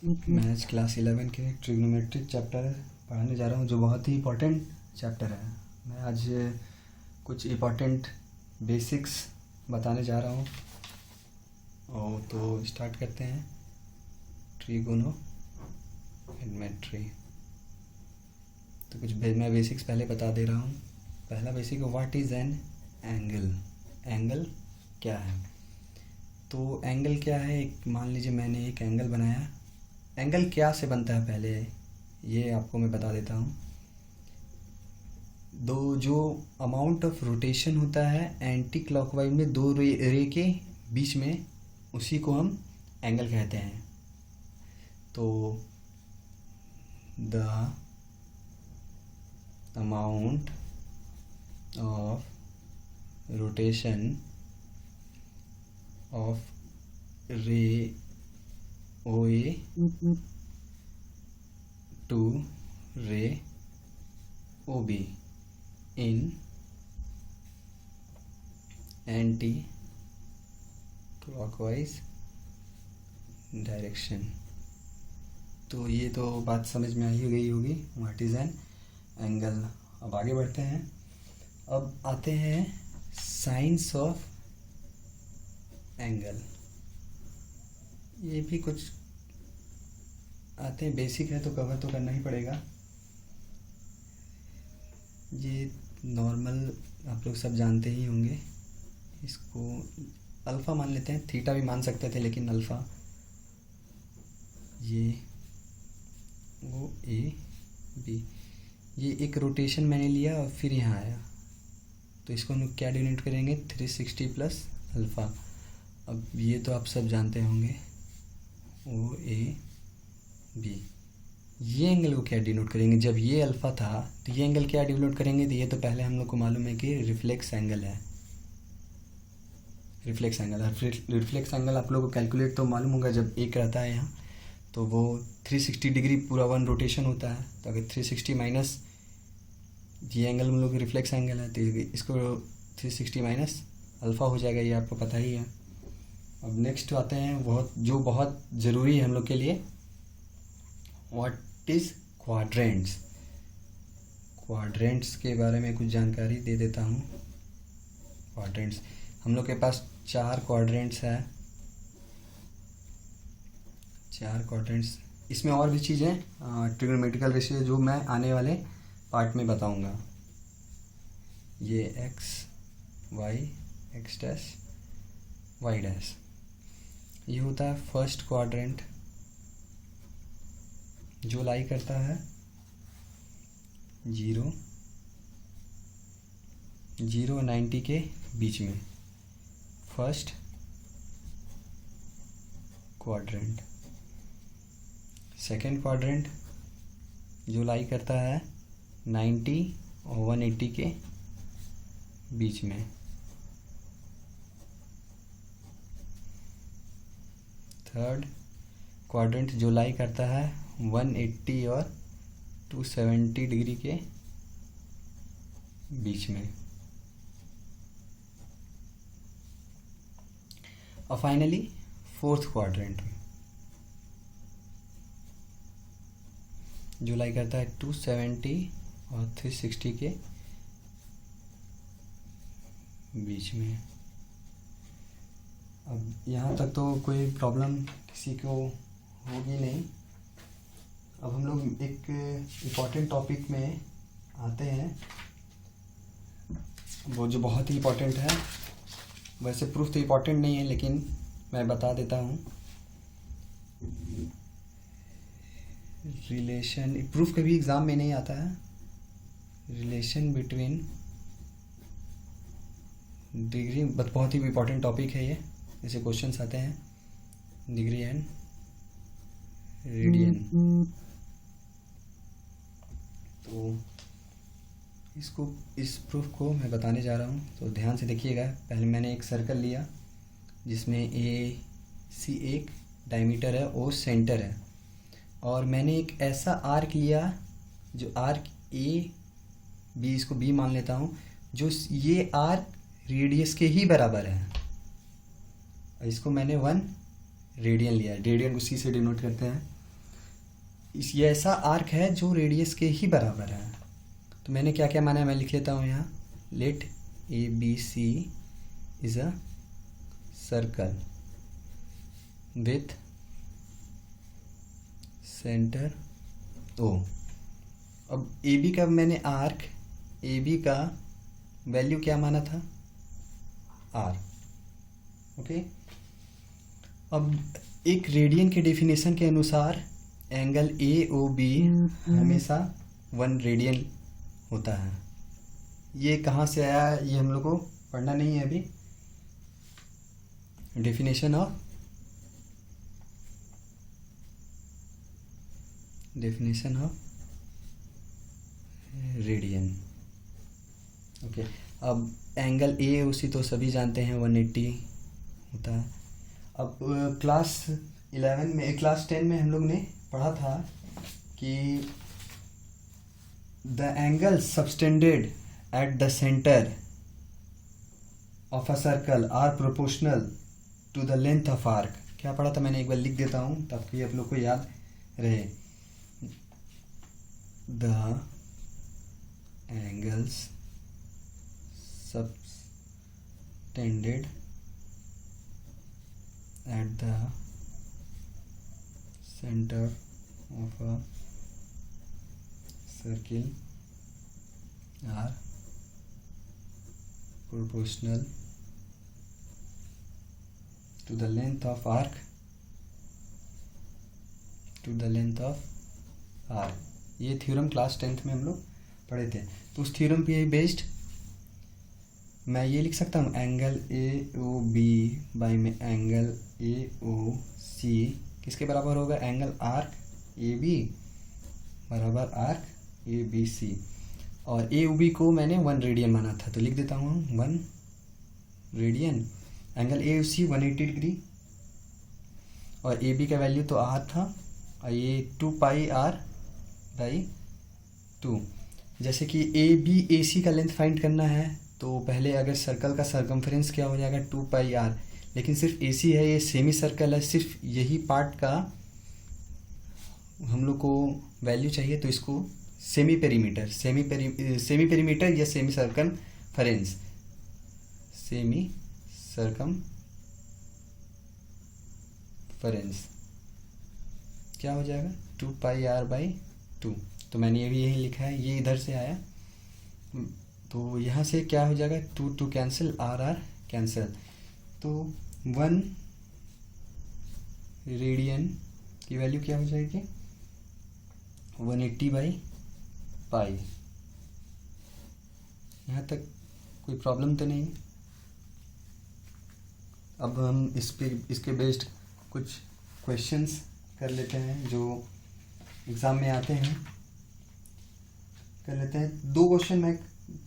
Maths class 11 के trigonometric chapter पढ़ाने जा रहा हूँ, जो बहुत ही इम्पोर्टेंट चैप्टर है। मैं आज कुछ इम्पोर्टेंट बेसिक्स बताने जा रहा हूँ। और तो स्टार्ट करते हैं। ट्रिगोनोमेट्री। तो कुछ मैं बेसिक्स पहले बता दे रहा हूँ। पहला basic, what is an angle. Angle क्या है? तो एंगल क्या है, मान लीजिए मैंने एक एंगल बनाया। एंगल क्या से बनता है पहले ये आपको मैं बता देता हूँ। जो अमाउंट ऑफ रोटेशन होता है एंटी क्लॉकवाइज में दो रे के बीच में, उसी को हम एंगल कहते हैं। तो the amount of rotation of रे OA to ray OB in anti-clockwise direction. तो ये तो बात समझ में आई गई होगी, व्हाट इज़ एन एंगल। अब आगे बढ़ते हैं। अब आते हैं साइंस ऑफ एंगल। ये भी कुछ आते हैं, बेसिक है तो कवर तो करना ही पड़ेगा। ये नॉर्मल आप लोग सब जानते ही होंगे। इसको अल्फ़ा मान लेते हैं, थीटा भी मान सकते थे लेकिन अल्फ़ा। ये OAB, ये एक रोटेशन मैंने लिया और फिर यहाँ आया, तो इसको हम क्या डिनोट करेंगे, 360 प्लस अल्फ़ा। अब ये तो आप सब जानते होंगे, OAB। ये एंगल को क्या डिनोट करेंगे, जब ये अल्फ़ा था तो ये एंगल क्या डिनोट करेंगे, तो ये तो पहले हम लोग को मालूम है कि रिफ्लेक्स एंगल है। रिफ्लेक्स एंगल आप लोगों को कैलकुलेट तो मालूम होगा, जब एक रहता है यहाँ तो वो 360 डिग्री पूरा वन रोटेशन होता है। तो अगर 360 माइनस ये एंगल हम लोग रिफ्लेक्स एंगल है, तो इसको 360 माइनस अल्फ़ा हो जाएगा, ये आपको पता ही है। अब नेक्स्ट आते हैं बहुत ज़रूरी है हम लोग के लिए, व्हाट इज़ क्वाड्रेंट्स। क्वाड्रेंट्स के बारे में कुछ जानकारी दे देता हूँ। क्वाड्रेंट्स, हम लोग के पास 4 क्वाड्रेंट्स है। 4 क्वाड्रेंट्स, इसमें और भी चीज़ें ट्रिग्नोमेट्रिकल रेशियो जो मैं आने वाले पार्ट में बताऊँगा। ये x y x dash y dash, ये होता है फर्स्ट क्वाड्रेंट, जो लाई करता है 0 और 90 के बीच में। First quadrant. सेकंड क्वाड्रेंट जो लाई करता है 90 और 180 के बीच में। थर्ड क्वाड्रेंट जो लाई करता है 180 और 270 डिग्री के बीच में। और फाइनली फोर्थ क्वाड्रेंट जो लाई करता है 270 और 360 के बीच में। अब यहाँ तक तो कोई प्रॉब्लम किसी को होगी नहीं। अब हम लोग एक इम्पॉर्टेंट टॉपिक में आते हैं, वो जो बहुत ही इम्पॉर्टेंट है। वैसे प्रूफ तो इम्पॉर्टेंट नहीं है लेकिन मैं बता देता हूँ। रिलेशन, प्रूफ कभी एग्ज़ाम में नहीं आता है। रिलेशन बिटवीन डिग्री, बहुत ही इम्पॉर्टेंट टॉपिक है ये। जैसे क्वेश्चंस आते हैं, डिग्री एंड रेडियन। तो इस प्रूफ को मैं बताने जा रहा हूँ, तो ध्यान से देखिएगा। पहले मैंने एक सर्कल लिया जिसमें AC एक डायमीटर है, O सेंटर है, और मैंने एक ऐसा आर्क लिया जो आर्क AB, इसको B मान लेता हूँ, जो ये आर्क रेडियस के ही बराबर है। इसको मैंने 1 रेडियन लिया है। रेडियन को C से डिनोट करते हैं। ये ऐसा आर्क है जो रेडियस के ही बराबर है। तो मैंने क्या क्या माना है, मैं लिख लेता हूँ यहाँ। Let A B C is a circle with centre O. अब ए बी का मैंने आर्क ए बी का वैल्यू क्या माना था, आर। ओके, अब एक रेडियन के डेफिनेशन के अनुसार एंगल ए ओ बी हमेशा 1 रेडियन होता है। ये कहाँ से आया ये हम लोग को पढ़ना नहीं है अभी। Definition of radian. ओके, अब एंगल ए उसी तो सभी जानते हैं 180 होता है। अब क्लास 10 में हम लोग ने पढ़ा था कि the angle subtended at the centre of a circle are proportional to the length of arc. क्या पढ़ा था मैंने, एक बार लिख देता हूँ ताकि आप लोग को याद रहे। The angles subtended at the center of a circle are proportional to the length of arc ये थ्योरम क्लास 10th में हम लोग पढ़े थे। तो उस थ्योरम पे बेस्ड मैं ये लिख सकता हूँ, angle A O B by में एंगल ए ओ सी किसके बराबर होगा, एंगल आर्क ए बी बराबर आर्क ए बी सी। और ए ओ बी को मैंने 1 रेडियन माना था, तो लिख देता हूँ 1 radian. Angle A O C 180 degree और ए बी का वैल्यू तो आर था और ये 2 पाई आर बाई 2। जैसे कि ए बी ए सी का लेंथ फाइंड करना है तो पहले अगर सर्कल का सरकमफ्रेंस क्या हो जाएगा 2 पाई आर, लेकिन सिर्फ ए सी है, ये सेमी सर्कल है, सिर्फ यही पार्ट का हम लोग को वैल्यू चाहिए। तो इसको सेमी पेरीमीटर या सेमी सरकमफ्रेंस क्या हो जाएगा 2 पाई आर बाई 2। तो मैंने ये भी यही लिखा है, ये इधर से आया तो यहाँ से क्या हो जाएगा 2 कैंसिल आर कैंसिल। तो 1 रेडियन की वैल्यू क्या हो जाएगी 180 बाई पाई। यहाँ तक कोई प्रॉब्लम तो नहीं। अब हम इसके बेस्ड कुछ क्वेश्चंस कर लेते हैं जो एग्ज़ाम में आते हैं। कर लेते हैं 2 क्वेश्चन मैं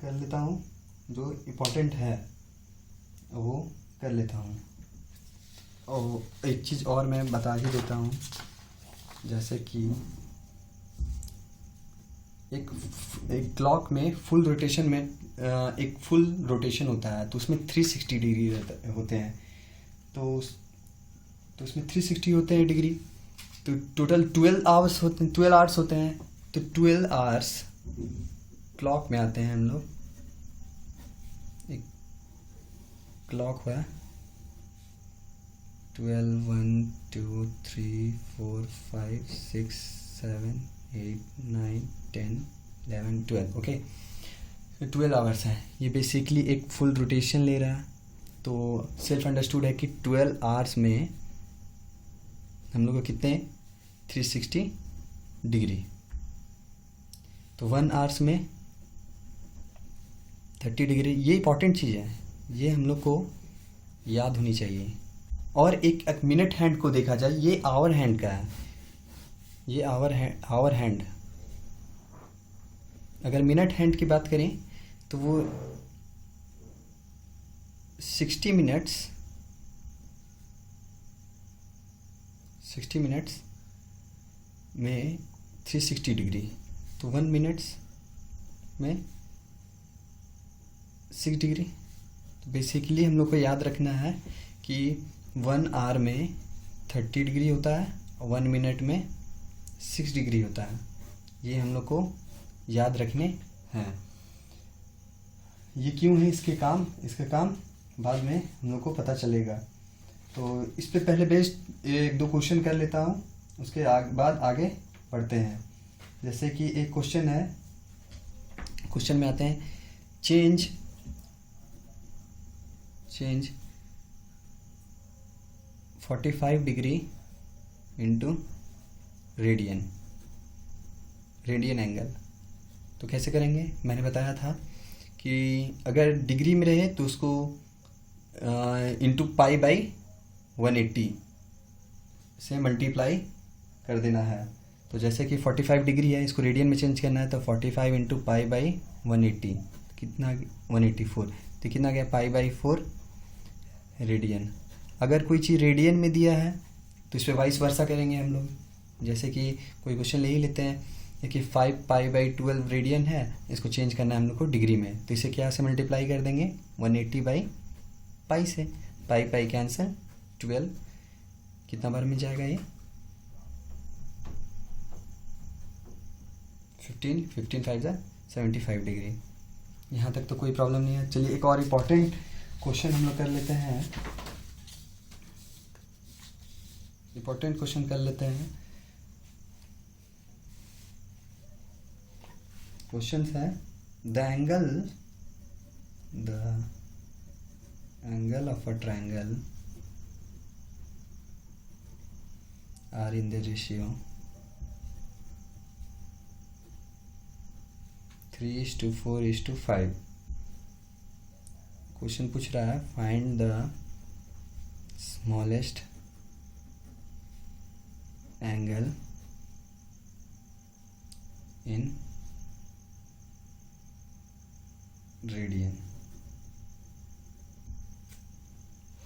कर लेता हूँ जो इम्पोर्टेंट है वो कर लेता हूँ। और एक चीज़ और मैं बता ही देता हूँ, जैसे कि एक क्लॉक में फुल रोटेशन में एक फुल रोटेशन होता है तो उसमें 360 डिग्री होते हैं। तो उसमें 360 होते हैं डिग्री, तो टोटल 12 आवर्स होते हैं। तो 12 आवर्स क्लॉक में आते हैं हम लोग। एक क्लॉक हुआ 12 1 2 3 4 5 6 7 8 9 10 11 12। ओके, 12 आवर्स है। ये बेसिकली एक फुल रोटेशन ले रहा है। तो सेल्फ अंडरस्टूड है कि 12 आवर्स में हम लोग को कितने 360 डिग्री। तो 1 आवर्स में 30 डिग्री। ये इंपॉर्टेंट चीज़ है, ये हम लोग को याद होनी चाहिए। और एक मिनट हैंड को देखा जाए, ये आवर हैंड का है, ये आवर हैंड। अगर मिनट हैंड की बात करें तो वो 60 मिनट्स में 360 डिग्री। तो 1 मिनट्स में 6 डिग्री। तो बेसिकली हम लोग को याद रखना है कि 1 आवर में 30 डिग्री होता है और 1 मिनट में 6 डिग्री होता है। ये हम लोग को याद रखने हैं। ये क्यों है इसका काम बाद में हम लोग को पता चलेगा। तो इस पे पहले बेस्ड 1-2 क्वेश्चन कर लेता हूँ, उसके बाद आगे बढ़ते हैं। जैसे कि एक क्वेश्चन है, क्वेश्चन में आते हैं change 45 degree into radian angle. तो कैसे करेंगे, मैंने बताया था कि अगर डिग्री में रहे तो उसको इंटू पाई बाई 180 से मल्टीप्लाई कर देना है। तो जैसे कि 45 डिग्री है, इसको रेडियन में चेंज करना है, तो 45 इंटू पाई बाई 180 कितना 184, तो कितना गया पाई बाई 4 रेडियन। अगर कोई चीज़ रेडियन में दिया है तो इस पर वाइस वर्सा करेंगे हम लोग। जैसे कि कोई क्वेश्चन ले ही लेते हैं कि 5 पाई बाई 12 रेडियन है, इसको चेंज करना है हम लोग को डिग्री में, तो इसे क्या से मल्टीप्लाई कर देंगे 180 बाई पाई से, पाई कैंसिल 12 कितना बार मिल जाएगा ये 15 5 जा 75 डिग्री। यहाँ तक तो कोई प्रॉब्लम नहीं है। चलिए एक और इम्पॉर्टेंट क्वेश्चन हम लोग कर लेते हैं, इम्पोर्टेंट क्वेश्चन कर लेते हैं। क्वेश्चन है the angle of a triangle are in the ratio 3:4:5। Question पूछ रहा है find the smallest angle in radian.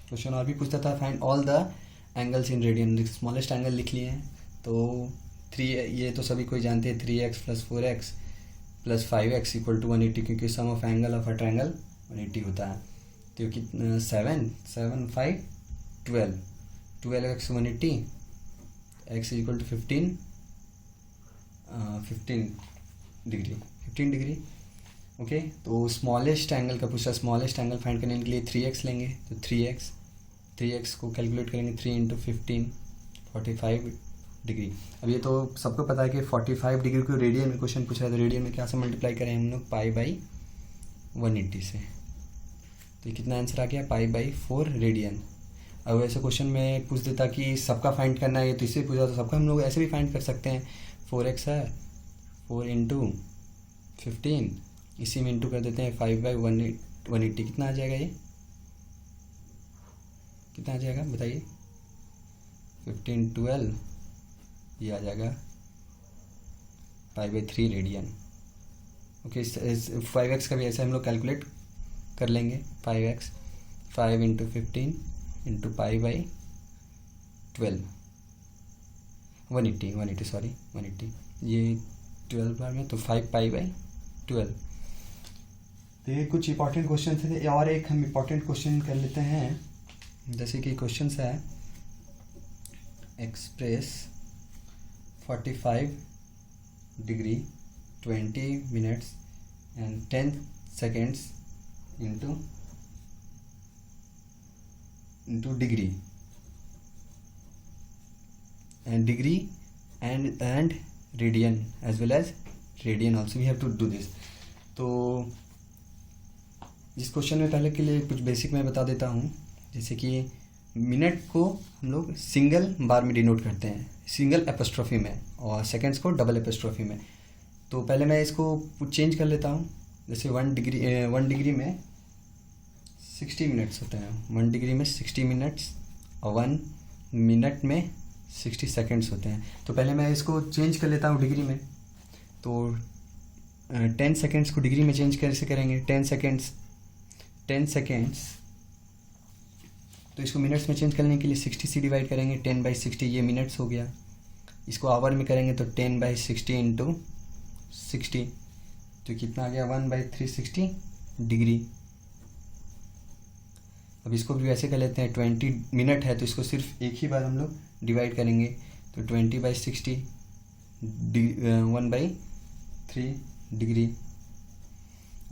Question और भी पूछता था find all the angles in radian. Smallest angle लिख लिए हैं तो 3, ये तो सभी कोई जानते हैं 3x + 4x + 5x = 180, क्योंकि sum of angle of a triangle 180 होता है। तो कितना 7 5 12x 180 x = 15 डिग्री। ओके, तो स्मॉलेस्ट एंगल का पूछा, स्मॉलेस्ट एंगल फाइंड करने के लिए 3x लेंगे, तो 3x को कैलकुलेट करेंगे 3 × 15 45 डिग्री। अब ये तो सबको पता है कि 45 डिग्री को रेडियन में क्वेश्चन पूछ रहा है, तो रेडियन में क्या से मल्टीप्लाई करें हम लोग पाई बाई 180 से। तो कितना आंसर आ गया पाई बाई 4 रेडियन। अब वैसे क्वेश्चन में पूछ देता कि सबका फाइंड करना है, तो इससे पूछा तो सबका हम लोग ऐसे भी फाइंड कर सकते हैं। 4x है, 4 × 15, इसी में इंटू कर देते हैं 5 बाई 180। कितना आ जाएगा, ये कितना आ जाएगा बताइए 15 12, ये आ जाएगा pi by 3 radian. Okay, 5x का भी ऐसे हम लोग कैलकुलेट कर लेंगे। 5x 5 × 15 × पाई बाई 12 180 सॉरी 180, ये 12 बार में, तो 5 पाई बाई 12। तो ये कुछ इंपॉर्टेंट क्वेश्चन थे। और एक हम इंपॉर्टेंट क्वेश्चन कर लेते हैं, जैसे कि क्वेश्चन है express 45 degree 20 minutes and 10 seconds into degree and radian as well as radian also we have to do this। तो इस क्वेश्चन में पहले के लिए कुछ बेसिक मैं बता देता हूँ। जैसे कि मिनट को हम लोग सिंगल बार में डिनोट करते हैं, सिंगल एपोस्ट्रोफी में, और सेकेंड्स को डबल एपोस्ट्रोफी में। तो पहले मैं इसको चेंज कर लेता हूँ। जैसे 1 डिग्री में 60 मिनट्स होते हैं, 1 डिग्री में 60 मिनट्स, और 1 मिनट में 60 सेकेंड्स होते हैं। तो पहले मैं इसको चेंज कर लेता हूँ डिग्री में। तो 10 सेकेंड्स को डिग्री में चेंज कैसे करेंगे, 10 सेकेंड्स तो इसको मिनट्स में चेंज करने के लिए 60 से डिवाइड करेंगे, 10/60 ये मिनट्स हो गया। इसको आवर में करेंगे तो 10/60 × 60, तो कितना आ गया 1/360 डिग्री। अब इसको भी वैसे कर लेते हैं, 20 मिनट है तो इसको सिर्फ एक ही बार हम लोग डिवाइड करेंगे, तो 20/60 1/3 डिग्री।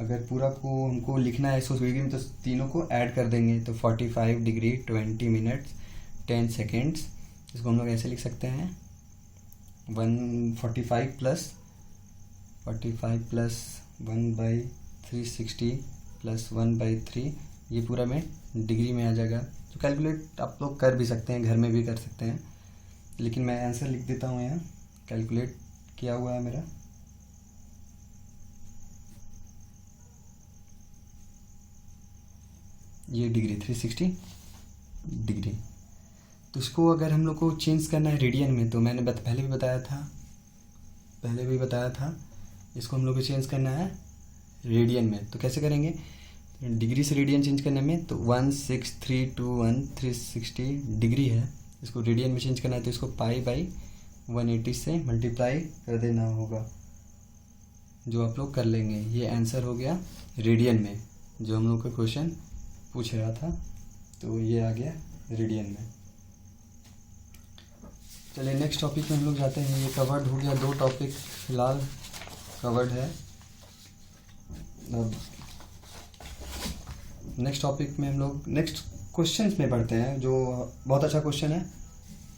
अगर पूरा को हमको लिखना है 100 डिग्री में तो तीनों को ऐड कर देंगे, तो 45 डिग्री 20 मिनट्स 10 सेकेंड्स। इसको हम लोग ऐसे लिख सकते हैं 145 प्लस 1/360 प्लस 1/3, ये पूरा में डिग्री में आ जाएगा। तो कैलकुलेट आप लोग कर भी सकते हैं, घर में भी कर सकते हैं, लेकिन मैं आंसर लिख देता हूँ यहाँ। कैलकुलेट किया हुआ है मेरा, ये डिग्री 360 डिग्री। तो इसको अगर हम लोग को चेंज करना है रेडियन में, तो मैंने पहले भी बताया था इसको हम लोग को चेंज करना है रेडियन में। तो कैसे करेंगे, डिग्री से रेडियन चेंज करने में, तो 16321 डिग्री है, इसको रेडियन में चेंज करना है तो इसको π/180 से मल्टीप्लाई कर देना होगा, जो आप लोग कर लेंगे। ये आंसर हो गया रेडियन में, जो हम लोग का क्वेश्चन पूछ रहा था, तो ये आ गया रेडियन में। चलिए नेक्स्ट टॉपिक में हम लोग जाते हैं। ये कवर्ड हो गया, 2 टॉपिक फिलहाल कवर्ड है। अब नेक्स्ट टॉपिक में हम लोग नेक्स्ट क्वेश्चंस में पढ़ते हैं, जो बहुत अच्छा क्वेश्चन है,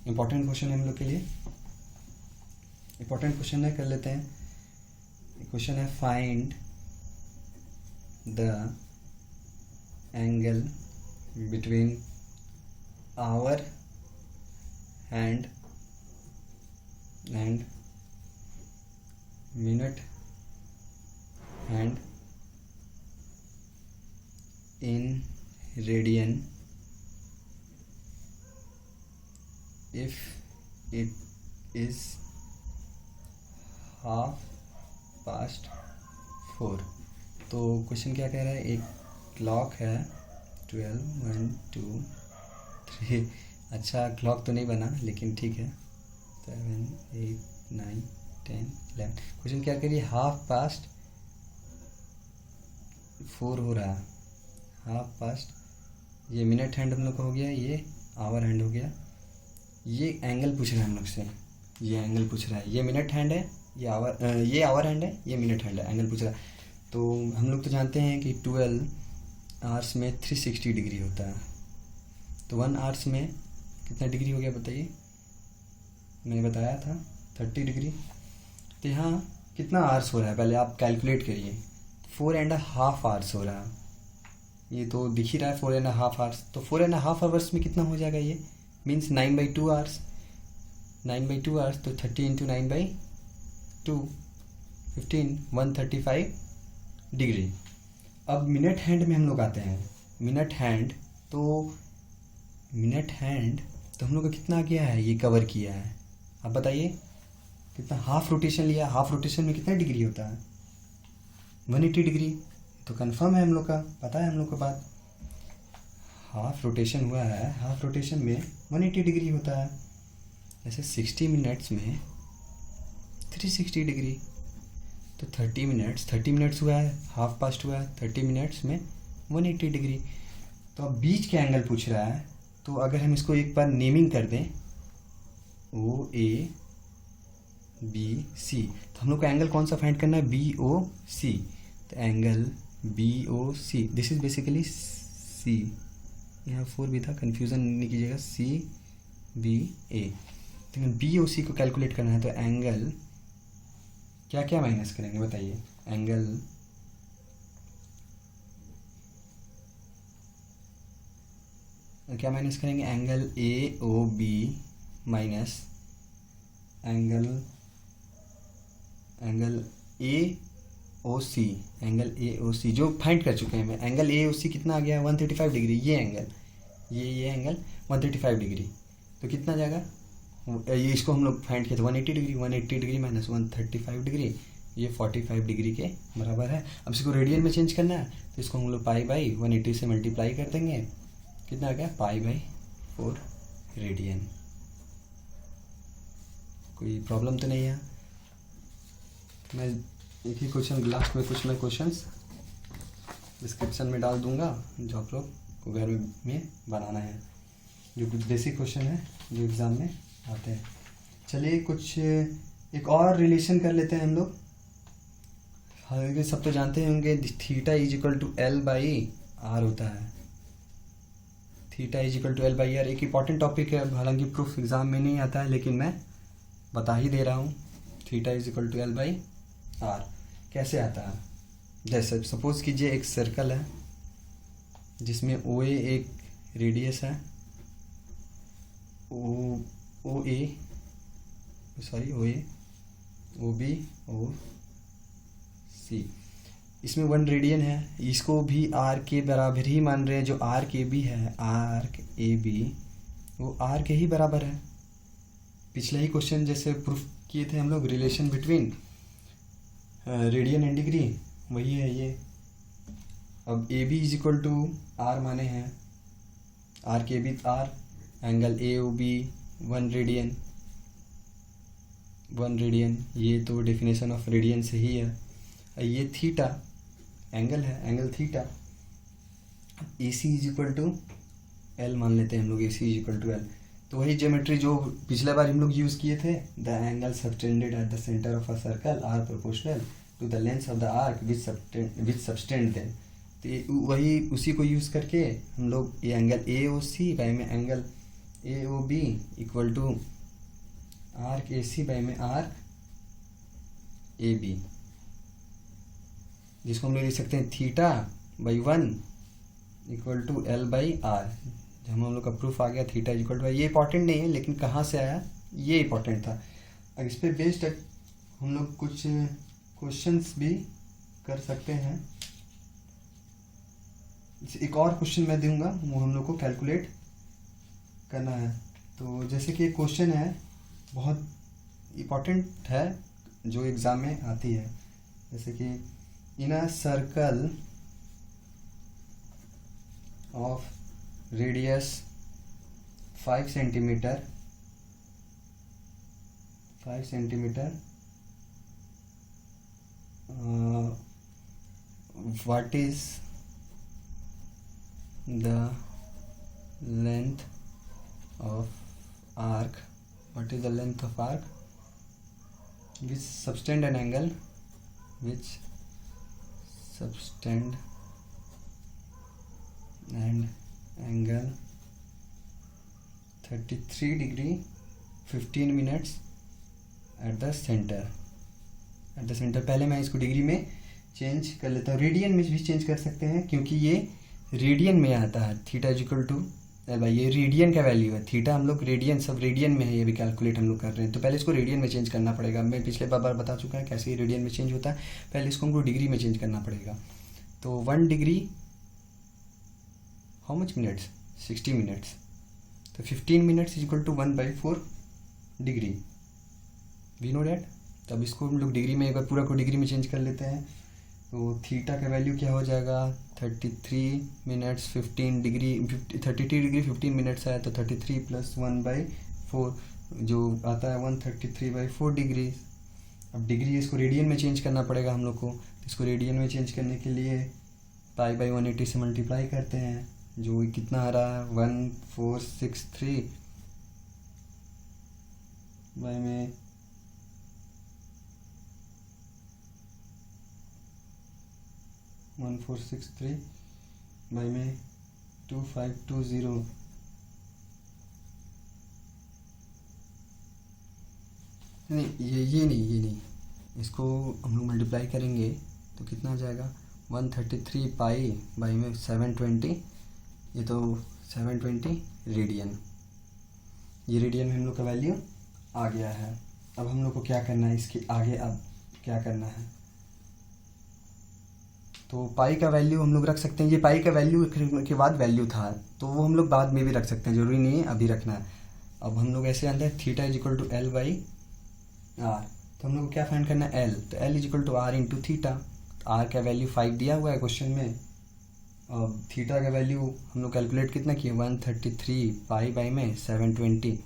इम्पोर्टेंट क्वेश्चन है हम लोग के लिए। इम्पोर्टेंट क्वेश्चन है, कर लेते हैं। क्वेश्चन है find the angle between hour hand and minute hand in radian if it is 4:30। तो क्वेश्चन क्या कह रहा है, एक क्लॉक है 12 1 2 3, अच्छा क्लॉक तो नहीं बना लेकिन ठीक है, 7 8 9 10 11। क्वेश्चन क्या कह रही है, 4:30 हो रहा है, 4:30। ये मिनट हैंड हम लोग का हो गया, ये आवर हैंड हो गया। ये एंगल पूछ रहा है हम लोग से, ये एंगल पूछ रहा है, ये मिनट हैंड है, ये आवर हैंड है, ये मिनट हैंड है, एंगल पूछ रहा है। तो हम लोग तो जानते हैं कि 12 आवर्स में 360 डिग्री होता है, तो 1 आवर्स में कितना डिग्री हो गया बताइए, मैंने बताया था 30 डिग्री। तो यहाँ कितना आवर्स हो रहा है, पहले आप कैलकुलेट करिए। 4.5 आवर्स हो रहा है, ये तो दिख ही रहा है 4.5 आवर्स। तो 4.5 आवर्स में कितना हो जाएगा, ये मीन्स 9/2 आवर्स। 9/2 आवर्स तो 30 × 9/2 15 135 डिग्री। अब मिनट हैंड में हम लोग आते हैं। मिनट हैंड तो हम लोग का कितना गया है, ये कवर किया है, आप बताइए कितना, हाफ रोटेशन लिया। हाफ रोटेशन में कितना डिग्री होता है, 180 डिग्री। तो कंफर्म है हम लोग का, पता है हम लोग को बात। हाफ रोटेशन हुआ है, हाफ रोटेशन में 180 डिग्री होता है। जैसे 60 मिनट्स में 360 डिग्री, तो 30 मिनट्स हुआ है, हाफ पास्ट हुआ है, 30 मिनट्स में 180 डिग्री। तो अब बीच के एंगल पूछ रहा है, तो अगर हम इसको एक बार नेमिंग कर दें OABC, तो हम लोग को एंगल कौन सा फाइंड करना है, BOC। तो angle BOC, this is basically C, यहाँ 4 भी था, कन्फ्यूज़न नहीं कीजिएगा, CBA। तो BOC को कैलकुलेट करना है, तो एंगल क्या क्या माइनस करेंगे बताइए। एंगल क्या माइनस करेंगे, angle AOB minus angle AOC, angle AOC जो फाइंड कर चुके हैं मैं। एंगल AOC कितना आ गया, 135 डिग्री। ये एंगल ये एंगल 135 डिग्री, तो कितना जाएगा, ये इसको हम लोग फाइंड किए थे 180 डिग्री। 180 डिग्री माइनस 135 डिग्री, ये 45 डिग्री के बराबर है। अब इसको रेडियन में चेंज करना है, तो इसको हम लोग π/180 से मल्टीप्लाई कर देंगे, कितना आ गया, π/4 रेडियन। कोई प्रॉब्लम तो नहीं है। मैं एक ही क्वेश्चन लास्ट में, कुछ मैं क्वेश्चंस डिस्क्रिप्शन में डाल दूंगा, जो आप लोग को घर में बनाना है, जो कुछ बेसिक क्वेश्चन है जो एग्ज़ाम में आते हैं। चलिए कुछ एक और रिलेशन कर लेते हैं हम लोग। हालांकि सब तो जानते होंगे theta is equal to L by R होता है। Theta is equal to L by R एक इंपॉर्टेंट टॉपिक है, हालांकि प्रूफ एग्ज़ाम में नहीं आता है, लेकिन मैं बता ही दे रहा हूँ। Theta is equal to L by R कैसे आता है? जैसे सपोज कीजिए एक सर्कल है जिसमें ओ ए एक रेडियस है, ओ ए ओ बी और सी, इसमें 1 रेडियन है। इसको भी आर के बराबर ही मान रहे हैं। जो आर के बी है, आर ए बी, वो आर के ही बराबर है। पिछले ही क्वेश्चन जैसे प्रूफ किए थे हम लोग, relation between radian and degree, वही है ये। अब A B is equal to R माने हैं, आर के B R, angle A O B 1 radian, 1 radian, ये तो डेफिनेशन ऑफ रेडियन से ही है। ये थीटा एंगल है, angle theta. A C is equal to L मान लेते हैं हम लोग, A C is equal to L. तो वही ज्योमेट्री जो पिछले बार हम लोग यूज़ किए थे, the angle subtended at the centre of a circle are proportional to the length of the arc which subtend them. तो वही उसी को यूज़ करके हम लोग ये angle A O C by में angle A O B equal to arc A C by में आर्क ए बी, जिसको हम लोग लिख सकते हैं theta by 1 equal to L by R. जब हम लोग का प्रूफ आ गया थीटा इक्वल टू, ये इंपॉर्टेंट नहीं है लेकिन कहाँ से आया ये इंपॉर्टेंट था। अब इस पर बेस्ड हम लोग कुछ क्वेश्चंस भी कर सकते हैं। एक और क्वेश्चन मैं दूंगा, वो हम लोग को कैलकुलेट करना है। तो जैसे कि एक क्वेश्चन है, बहुत इम्पॉर्टेंट है, जो एग्ज़ाम में आती है। जैसे कि in a circle of radius 5 centimetre, what is the length of arc, which subtend an angle, angle 33 degree 15 minutes at the center। पहले मैं इसको डिग्री में चेंज कर लेता हूँ, रेडियन में भी चेंज कर सकते हैं क्योंकि ये रेडियन में आता है। Theta is equal to L by, ये रेडियन का वैल्यू है। थीटा हम लोग रेडियन, सब रेडियन में है, ये भी कैलकुलेट हम लोग कर रहे हैं। तो पहले इसको रेडियन में चेंज करना पड़ेगा। मैं पिछले बार बता चुका है कैसे रेडियन में चेंज होता है। पहले इसको हमको डिग्री में चेंज करना पड़ेगा। तो 1 degree how much minutes, 60 minutes. तो 15 minutes is equal to 1/4 degree, we know that. तब इसको हम लोग डिग्री में एक बार पूरा को डिग्री में चेंज कर लेते हैं। तो थीटा का वैल्यू क्या हो जाएगा, 33 मिनट्स 15 डिग्री, 32 डिग्री 15 मिनट्स है, तो 33 प्लस 1/4 जो आता है 133/4 डिग्री। अब डिग्री इसको रेडियन में चेंज करना पड़ेगा हम लोग को। इसको रेडियन में चेंज करने के लिए पाई बाई 180 से मल्टीप्लाई करते हैं, जो कितना आ रहा है 1463 बाई में 1463 बाई में 2520। नहीं ये नहीं, इसको हम लोग मल्टीप्लाई करेंगे तो कितना आ जाएगा 133 पाई बाई में 720, ये तो 720 रेडियन। ये रेडियन में हम लोग का वैल्यू आ गया है। अब हम लोग को क्या करना है, इसके आगे अब क्या करना है, तो पाई का वैल्यू हम लोग रख सकते हैं। ये पाई का वैल्यू के बाद वैल्यू था, तो वो हम लोग बाद में भी रख सकते हैं, ज़रूरी नहीं है अभी रखना है। अब हम लोग ऐसे आते हैं theta is equal to L by R. तो हम लोग को क्या फाइंड करना है, एल। तो L is equal to R into theta. R का वैल्यू 5 दिया हुआ है क्वेश्चन में। अब थीटा का वैल्यू हम लोग कैलकुलेट कितना किए, 133 पाई बाई में 720।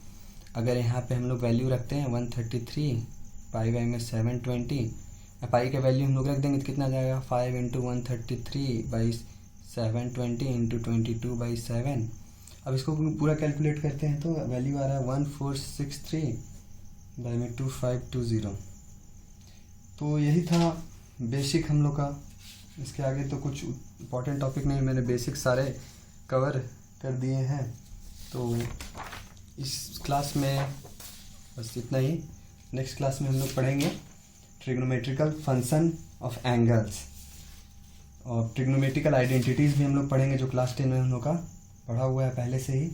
अगर यहाँ पे हम लोग वैल्यू रखते हैं 133 पाई बाई में 720, पाई का वैल्यू हम लोग रख देंगे तो कितना जाएगा 5 इंटू 133 बाई 720 इंटू 22/7। अब इसको पूरा कैलकुलेट करते हैं तो वैल्यू आ रहा है 1463 /2520। तो यही था बेसिक हम लोग का। इसके आगे तो कुछ इम्पोर्टेंट टॉपिक नहीं, मैंने बेसिक सारे कवर कर दिए हैं। तो इस क्लास में बस इतना ही। नेक्स्ट क्लास में हम लोग पढ़ेंगे ट्रिग्नोमेट्रिकल फंक्शन ऑफ एंगल्स, और ट्रिग्नोमेट्रिकल आइडेंटिटीज़ भी हम लोग पढ़ेंगे, जो क्लास 10 में हम लोग का पढ़ा हुआ है पहले से ही।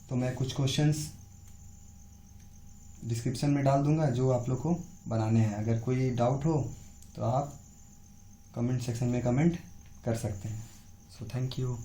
तो मैं कुछ क्वेश्चंस डिस्क्रिप्शन में डाल दूंगा जो आप लोग को बनाने हैं। अगर कोई डाउट हो तो आप कमेंट सेक्शन में कमेंट कर सकते हैं। So thank you.